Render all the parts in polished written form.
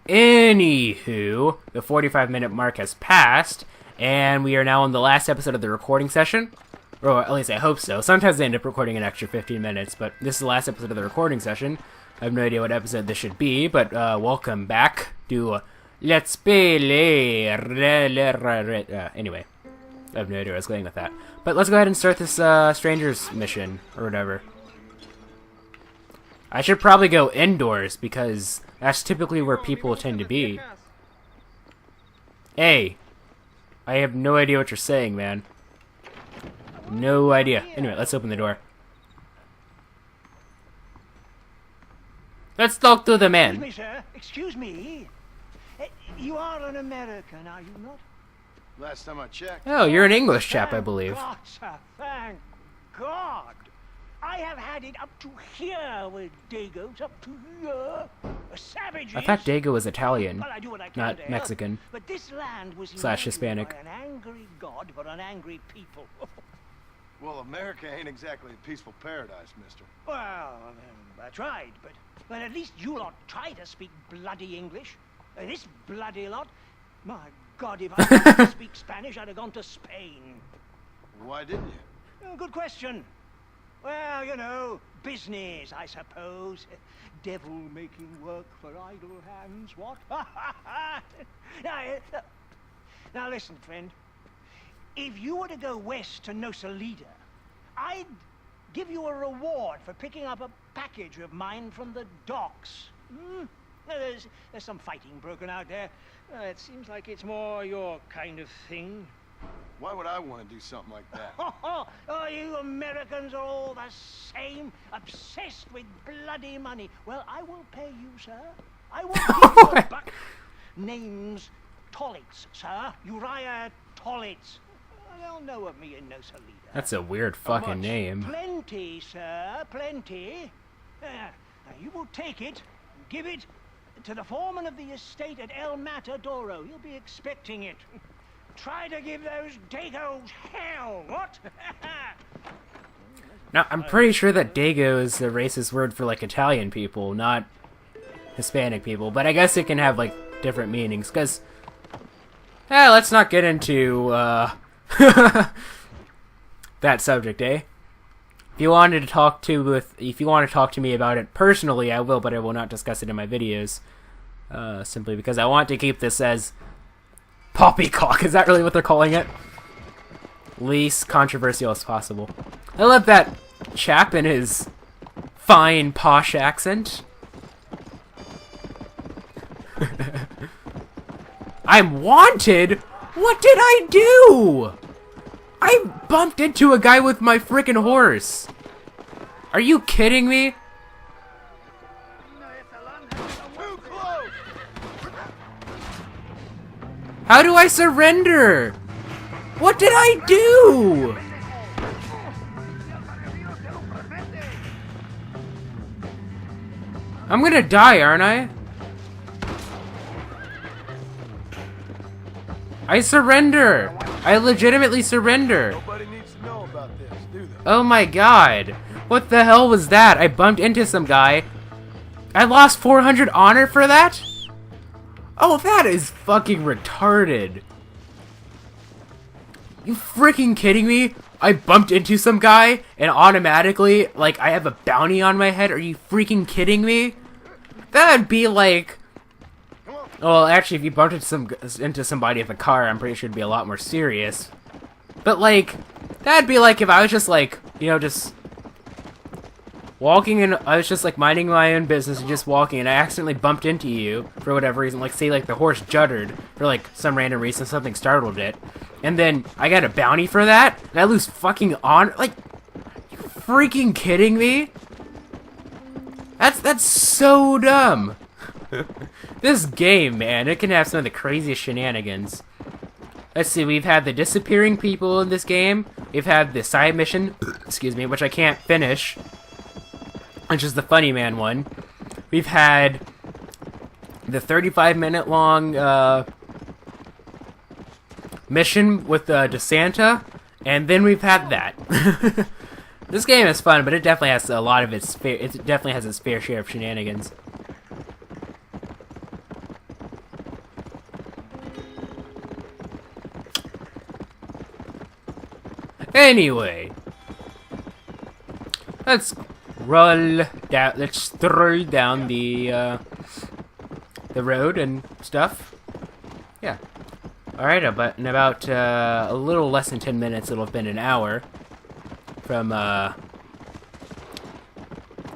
Anywho, the 45-minute mark has passed, and we are now on the last episode of the recording session. Or at least I hope so. Sometimes they end up recording an extra 15 minutes, but this is the last episode of the recording session. I have no idea what episode this should be, but welcome back to Let's Play. Anyway, I have no idea where I was going with that. But let's go ahead and start this Stranger's mission, or whatever. I should probably go indoors, because that's typically where people tend to be. Hey, I have no idea what you're saying, man. No idea. Anyway, let's open the door. Let's talk to the man. Excuse me, sir. Excuse me. You are an American, are you not? Last time I checked. Oh, you're an English chap, I believe. God, sir, thank God. I have had it up to here with Dagos, up to here. Savages. I thought Dago was Italian, Well, I do what I can not to Mexican. help, but this land was Slash inhabited Hispanic. by an angry God for an angry people. Well, America ain't exactly a peaceful paradise, mister. Well, I tried, but at least you lot try to speak bloody English. This bloody lot, my God, if I could speak Spanish, I'd have gone to Spain. Why didn't you? Oh, good question. Well, you know, business, I suppose. Devil making work for idle hands, what? Now listen, friend. If you were to go west to Nosalida, I'd give you a reward for picking up a package of mine from the docks. There's some fighting broken out there. It seems like it's more your kind of thing. Why would I want to do something like that? Oh, you Americans are all the same, obsessed with bloody money. Well, I will pay you, sir. I will give you a buck. Name's Tollitz, sir. Uriah Tollitz. They'll know of me in Nosalida. That's a weird fucking name. Plenty, sir, plenty. Now, you will take it, give it to the foreman of the estate at El Matadoro. He'll be expecting it. Try to give those Dagos hell, what? Now, I'm pretty sure that Dago is the racist word for, like, Italian people, not Hispanic people. But I guess it can have, like, different meanings, because... let's not get into, that subject, eh? If you want to talk to me about it personally, I will, but I will not discuss it in my videos. Simply because I want to keep this as poppycock. Is that really what they're calling it? Least controversial as possible. I love that chap in his fine posh accent. I'm wanted? What did I do? I bumped into a guy with my frickin' horse. Are you kidding me? Too close! How do I surrender? What did I do? I'm gonna die, aren't I? I surrender. I legitimately surrender. Nobody needs to know about this, do they? Oh my god. What the hell was that? I bumped into some guy. I lost 400 honor for that? Oh, that is fucking retarded. You freaking kidding me? I bumped into some guy and automatically, like, I have a bounty on my head? Are you freaking kidding me? That'd be like... Well, actually, if you bumped into somebody with a car, I'm pretty sure it'd be a lot more serious. But, like, that'd be like if I was just, like, you know, just walking and I was just, like, minding my own business and just walking, and I accidentally bumped into you for whatever reason. Like, say, like, the horse juddered for, like, some random reason, something startled it. And then I got a bounty for that, and I lose fucking honor. Like, you freaking kidding me? That's so dumb. This game, man, it can have some of the craziest shenanigans. Let's see, we've had the disappearing people in this game. We've had the side mission, excuse me, which I can't finish, which is the funny man one. We've had the 35-minute long mission with DeSanta, and then we've had that. This game is fun, but it definitely has a lot of its fair. It definitely has its fair share of shenanigans. Anyway, let's roll down. Let's stroll down the road and stuff. Yeah. All right. But in about a little less than 10 minutes, it'll have been an hour from.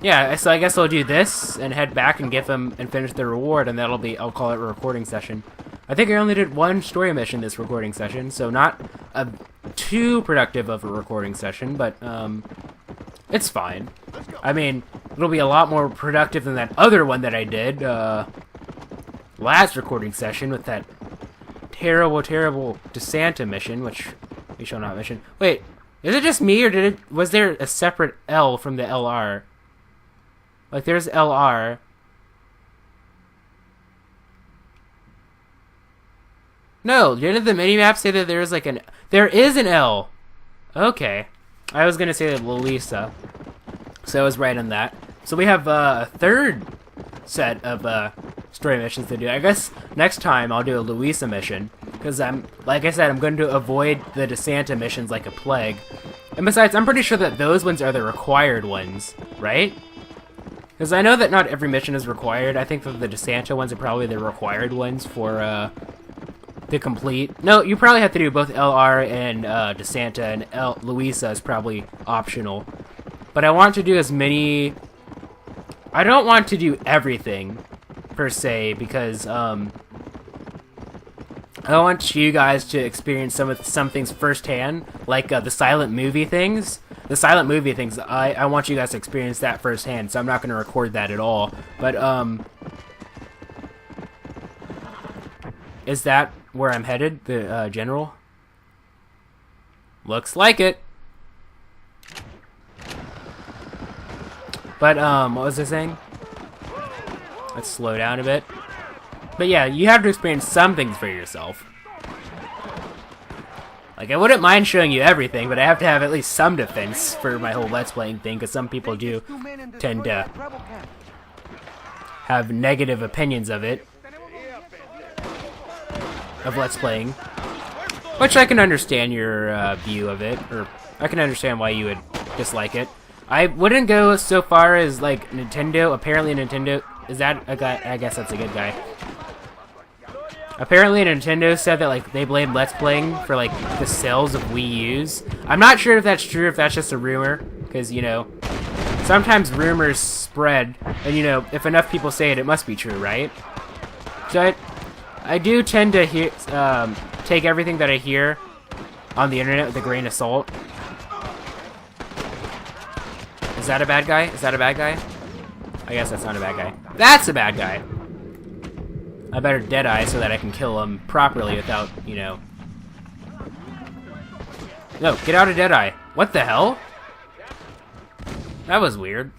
Yeah. So I guess I'll do this and head back and give them and finish the reward, and that'll be. I'll call it a recording session. I think I only did one story mission this recording session, so not too productive of a recording session, but it's fine. I mean, it'll be a lot more productive than that other one that I did last recording session with that terrible DeSanta mission, which we shall not mention. Wait, is it just me, or was there a separate L from the LR? Like, there's LR. No, didn't the minimap say that there is like an... There is an L! Okay. I was gonna say Lalisa. So I was right on that. So we have a third set of story missions to do. I guess next time I'll do a Luisa mission. Because like I said, I'm going to avoid the DeSanta missions like a plague. And besides, I'm pretty sure that those ones are the required ones, right? Because I know that not every mission is required. I think that the DeSanta ones are probably the required ones for... to complete. No, you probably have to do both LR and DeSanta, and Luisa is probably optional. But I want to do as many... I don't want to do everything, per se, because I want you guys to experience some things firsthand, like the silent movie things. The silent movie things, I want you guys to experience that firsthand, so I'm not going to record that at all. But, is that where I'm headed, the general? Looks like it. But what was I saying? Let's slow down a bit. But yeah, you have to experience some things for yourself. Like, I wouldn't mind showing you everything, but I have to have at least some defense for my whole Let's Playing thing, because some people do tend to have negative opinions of it. Of Let's Playing, which I can understand your view of it, or I can understand why you would dislike it. I wouldn't go so far as like Nintendo. Apparently Nintendo, is that a guy? I guess that's a good guy. Apparently Nintendo said that like they blame Let's Playing for like the sales of Wii U's. I'm not sure if that's true, if that's just a rumor, because you know, sometimes rumors spread, and you know, if enough people say it, it must be true, right? So I do tend to take everything that I hear on the internet with a grain of salt. Is that a bad guy? Is that a bad guy? I guess that's not a bad guy. That's a bad guy! I better Deadeye so that I can kill him properly without, you know... No, get out of Deadeye. What the hell? That was weird.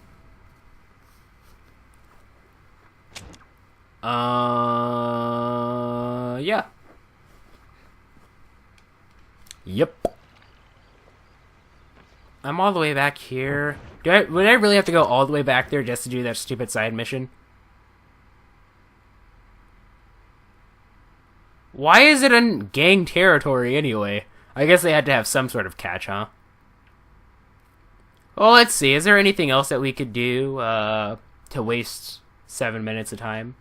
Yeah. Yep. I'm all the way back here. Would I really have to go all the way back there just to do that stupid side mission? Why is it in gang territory anyway? I guess they had to have some sort of catch, huh? Well, let's see. Is there anything else that we could do to waste 7 minutes of time?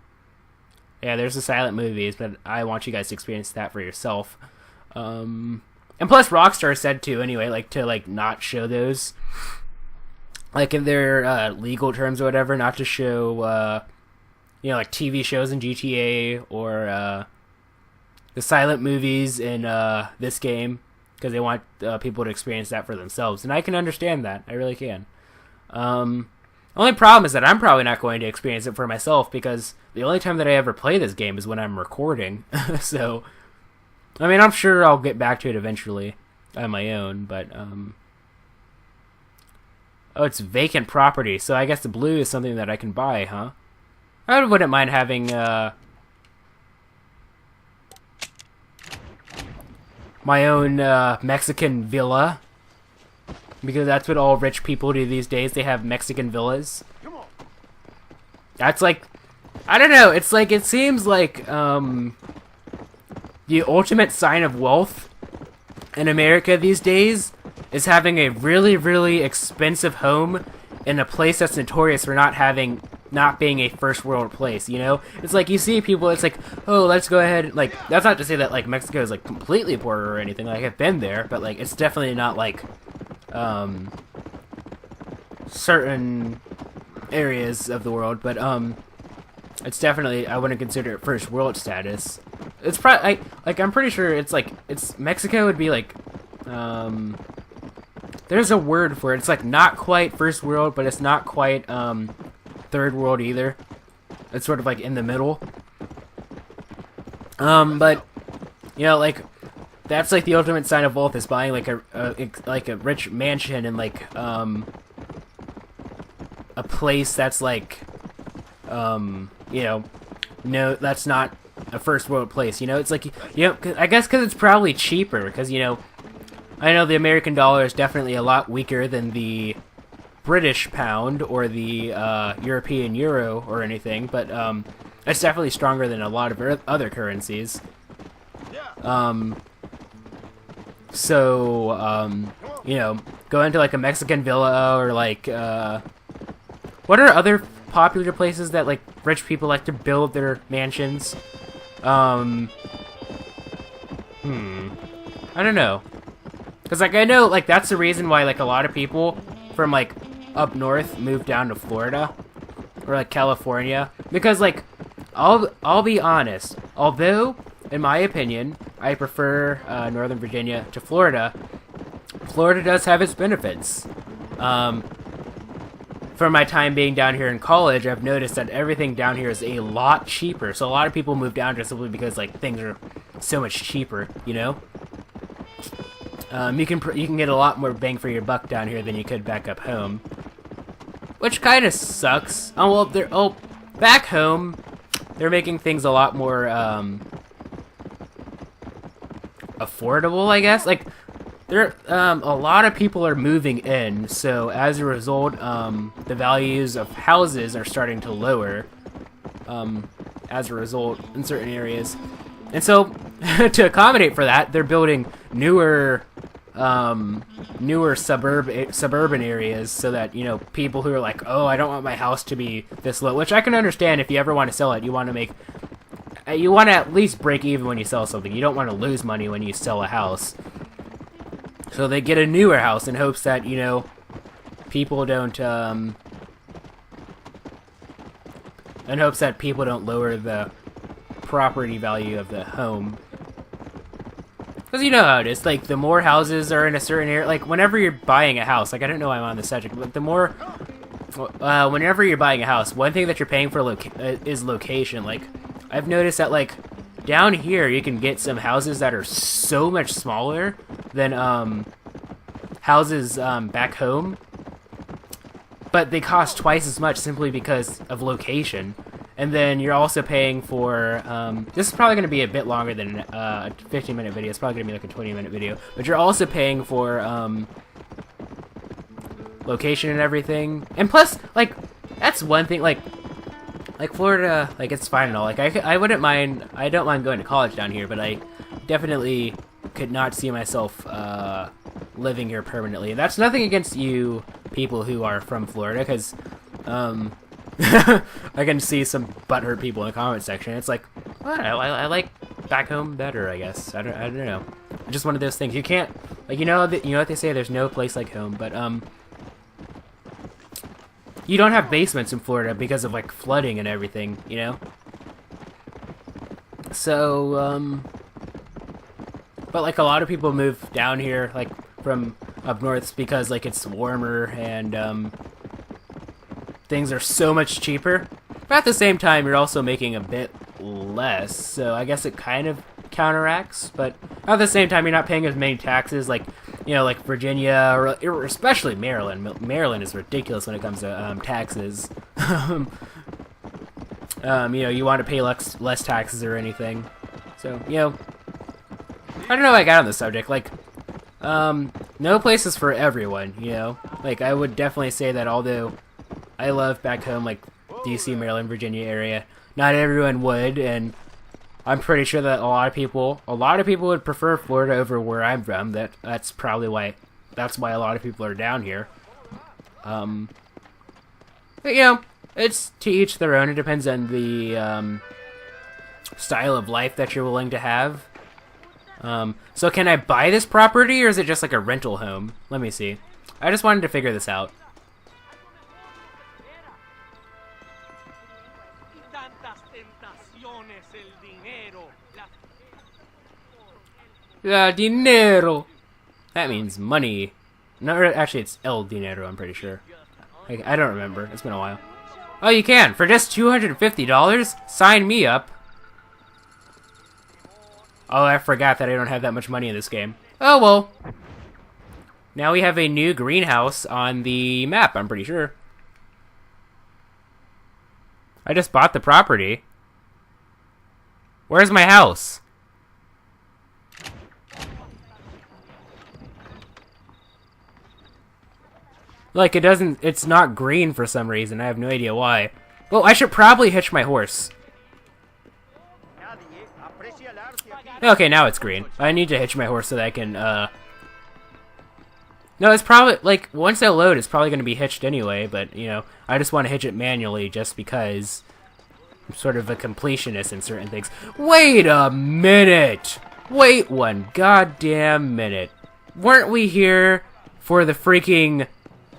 Yeah, there's the silent movies, but I want you guys to experience that for yourself. And plus, Rockstar said to anyway, like to like not show those, like in their legal terms or whatever, not to show, you know, like TV shows in GTA or the silent movies in this game, because they want people to experience that for themselves, and I can understand that. I really can. Only problem is that I'm probably not going to experience it for myself, because the only time that I ever play this game is when I'm recording. So, I mean, I'm sure I'll get back to it eventually on my own, but, oh, it's vacant property, so I guess the blue is something that I can buy, huh? I wouldn't mind having, my own, Mexican villa. Because that's what all rich people do these days. They have Mexican villas. That's like... I don't know. It's like... It seems like, the ultimate sign of wealth in America these days is having a really, really expensive home in a place that's notorious for not being a first world place, you know? It's like, you see people, it's like, oh, let's go ahead, like, that's not to say that, like, Mexico is, like, completely poor or anything, like, I've been there, but, like, it's definitely not, like, certain areas of the world, but, it's definitely, I wouldn't consider it first world status. It's probably, I'm pretty sure it's, like, Mexico would be, like, there's a word for it, it's, like, not quite first world, but it's not quite, third world either. It's sort of like in the middle. But you know, like, that's like the ultimate sign of wealth, is buying like a rich mansion in like a place that's like you know, no, that's not a first world place. You know, it's like, you know, I guess because it's probably cheaper, because, you know, I know the American dollar is definitely a lot weaker than the British pound or the European euro or anything, but it's definitely stronger than a lot of other currencies. So you know, go into like a Mexican villa, or like what are other popular places that like rich people like to build their mansions? I don't know, because like I know like that's the reason why like a lot of people from like up north moved down to Florida or like California, because like I'll be honest, although in my opinion I prefer Northern Virginia to Florida, Florida does have its benefits. From my time being down here in college, I've noticed that everything down here is a lot cheaper, so a lot of people move down here simply because like things are so much cheaper, you know. You can get a lot more bang for your buck down here than you could back up home, which kind of sucks. Oh well, back home they're making things a lot more affordable, I guess. Like there, a lot of people are moving in, so as a result, the values of houses are starting to lower. As a result, in certain areas, and so to accommodate for that, they're building newer suburban areas, so that, you know, people who are like, oh, I don't want my house to be this low, which I can understand. If you ever want to sell it, you want to at least break even when you sell something. You don't want to lose money when you sell a house. So they get a newer house in hopes that, you know, people don't lower the property value of the home. Because you know how it is, like, the more houses are in a certain area, like, whenever you're buying a house, like, I don't know why I'm on this subject, but the more, whenever you're buying a house, one thing that you're paying for is location. Like, I've noticed that, like, down here, you can get some houses that are so much smaller than, houses, back home, but they cost twice as much simply because of location. And then you're also paying for, this is probably going to be a bit longer than a 15-minute video. It's probably going to be like a 20-minute video. But you're also paying for location and everything. And plus, like, that's one thing, like Florida, like, it's fine and all. Like, I wouldn't mind, I don't mind going to college down here, but I definitely could not see myself living here permanently. And that's nothing against you people who are from Florida, because I can see some butthurt people in the comment section. It's like, well, I like back home better, I guess. I don't know. It's just one of those things. You can't, like, you know what they say, there's no place like home, but you don't have basements in Florida because of like flooding and everything, you know? So but like a lot of people move down here like from up north because like it's warmer and things are so much cheaper, but at the same time you're also making a bit less, so I guess it kind of counteracts. But at the same time, you're not paying as many taxes, like, you know, like Virginia, or especially Maryland. Maryland is ridiculous when it comes to taxes. You know, you want to pay less taxes or anything. So, you know, I don't know how I got on this subject. Like, no place is for everyone, you know? Like, I would definitely say that although I love back home, like, DC, Maryland, Virginia area, not everyone would, and I'm pretty sure that a lot of people would prefer Florida over where I'm from. That's probably why that's why a lot of people are down here. But, you know, it's to each their own. It depends on the style of life that you're willing to have. So can I buy this property, or is it just like a rental home? Let me see. I just wanted to figure this out. Dinero. That means money. No, actually, it's el dinero, I'm pretty sure. I don't remember. It's been a while. Oh, you can. For just $250? Sign me up. Oh, I forgot that I don't have that much money in this game. Oh, well. Now we have a new greenhouse on the map, I'm pretty sure. I just bought the property. Where's my house? Like, it's not green for some reason. I have no idea why. Well, I should probably hitch my horse. Okay, now it's green. I need to hitch my horse so that I can, No, it's probably, like, once I load, it's probably going to be hitched anyway, but, you know, I just want to hitch it manually just because I'm sort of a completionist in certain things. Wait a minute! Wait one goddamn minute. Weren't we here for the freaking...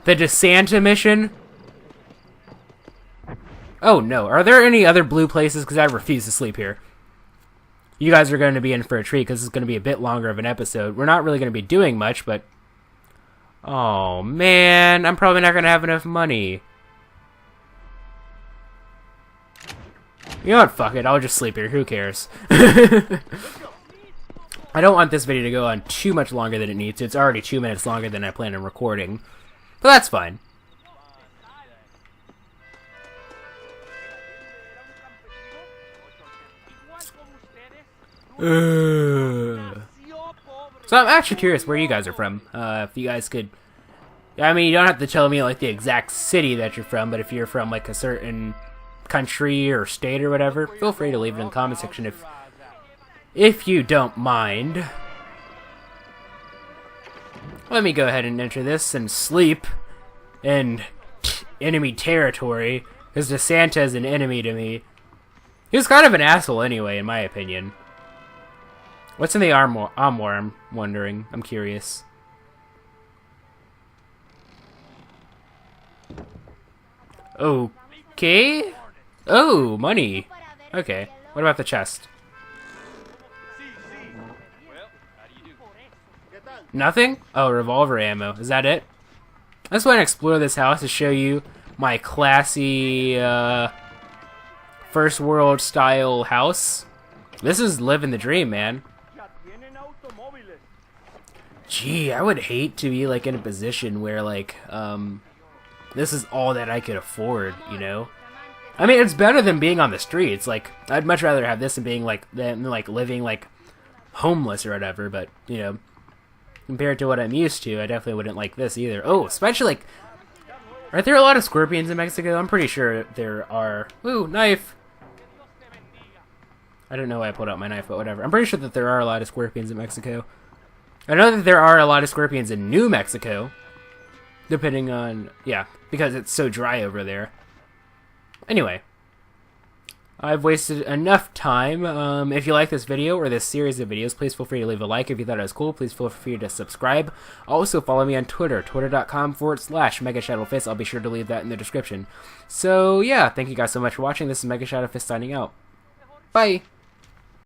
the DeSanta mission? Oh no, are there any other blue places? Because I refuse to sleep here. You guys are going to be in for a treat because it's going to be a bit longer of an episode. We're not really going to be doing much, but... oh man, I'm probably not going to have enough money. You know what, fuck it, I'll just sleep here, who cares? I don't want this video to go on too much longer than it needs to. It's already 2 minutes longer than I plan on recording. But that's fine. So I'm actually curious where you guys are from. If you guys could... I mean, you don't have to tell me, like, the exact city that you're from, but if you're from, like, a certain country or state or whatever, feel free to leave it in the comment section if you don't mind. Let me go ahead and enter this and sleep in enemy territory, because DeSanta is an enemy to me. He was kind of an asshole anyway, in my opinion. What's in the armor? I'm wondering. I'm curious. Okay. Oh, money. Okay. What about the chest? Nothing? Oh, revolver ammo. Is that it? I just want to explore this house to show you my classy, first world style house. This is living the dream, man. Gee, I would hate to be, like, in a position where, like, this is all that I could afford, you know? I mean, it's better than being on the streets. Like, I'd much rather have this than living, like, homeless or whatever, but, you know, compared to what I'm used to, I definitely wouldn't like this either. Oh, especially, like, are there a lot of scorpions in Mexico? I'm pretty sure there are. Ooh, knife! I don't know why I pulled out my knife, but whatever. I'm pretty sure that there are a lot of scorpions in Mexico. I know that there are a lot of scorpions in New Mexico, depending on, yeah, because it's so dry over there. Anyway, I've wasted enough time. If you like this video or this series of videos, please feel free to leave a like. If you thought it was cool, please feel free to subscribe. Also, follow me on Twitter, twitter.com/MegaShadowFist. I'll be sure to leave that in the description. So, yeah, thank you guys so much for watching. This is MegaShadowFist signing out. Bye!